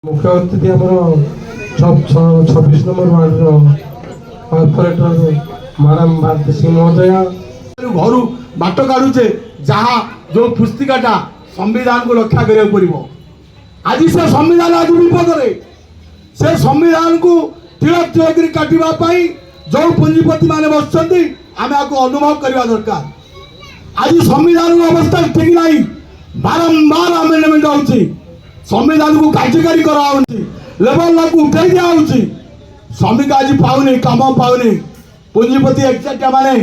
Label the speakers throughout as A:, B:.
A: मुख्य अतिथि आम 26 number ward corporator madam Bharti Singh महोदय
B: घर बाट काढ़ुचे जहाँ जो पुस्तिकाटा संविधान को रक्षा करा पड़ो। आज से संविधान आज विपद से संविधान को तिलक तिलक काटापी जो पुंजीपति मैंने बस आम अनुभव करने दरकार। आज संविधान अवस्था ठीक ना बारंबार आमेंडमेंट हो संविधान को कार्यकारी लेवल को उठाई दिखाई श्रमिक आज पाऊनी कम पाऊनी पुंजीपति एक्टिया माने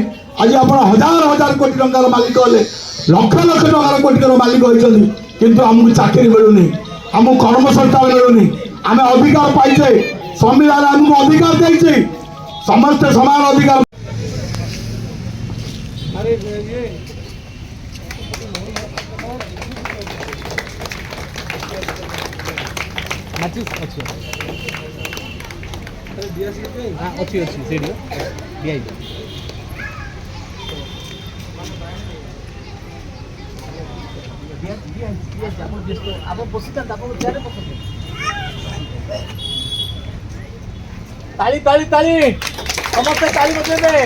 B: आज आप हजार हजार कोटी टंकार मालिक हेले लक्ष लक्ष टंकार कोटी मालिक होती किंतु आमको चाकरी मिलूनी आमको कर्मसंस्था मिलूनी आम अधिकार पाइचे संविधान आमको अधिकार देते समस्त समान अधिकार।
C: ताली ताली ताली समस्त ताली बजाइबे।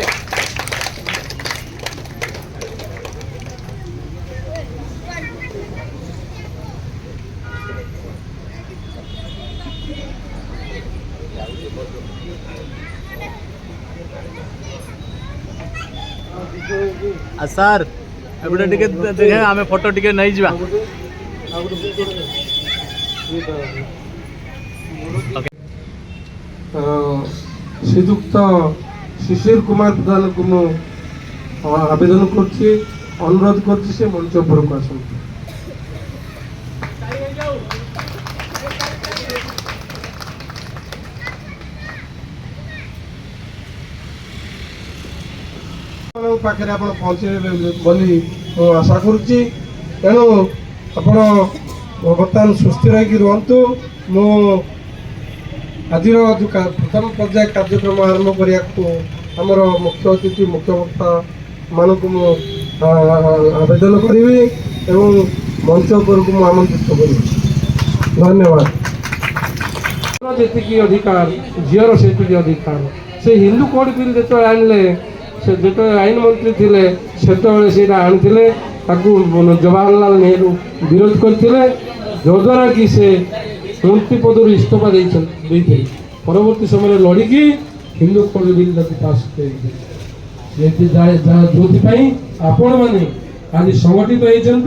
C: सर एबडे टिके देखे आमे फोटो टिके नहीं जिबा।
A: श्रीजुक्त शिशिर कुमार प्रधान को आवेदन अनुरोध कर मंच उपरक आस पाखे आप पहुँचे बोली आशा करुच्ची तेणु आप बर्तमान सुस्थ रही रुहतु। मु आज जो प्रथम पर्याय कार्यक्रम आरंभ करने आमर मुख्य अतिथि मुख्य वक्ता मानक आवेदन करी एवं मंच उपरक आमंत्रित करी। धन्यवाद। जी अधिकार झीर से अधिकार से हिंदू कोड बिल जो आनले से जो आईन मंत्री थे से आनी जवाहरलाल नेहरू विरोध करते जद्वारा कि से मंत्री पद इस्तीफा देते परवर्ती समय लड़िकी हिंदू कोड बिल पास कर जो आपण मैंने आज संगठित होती।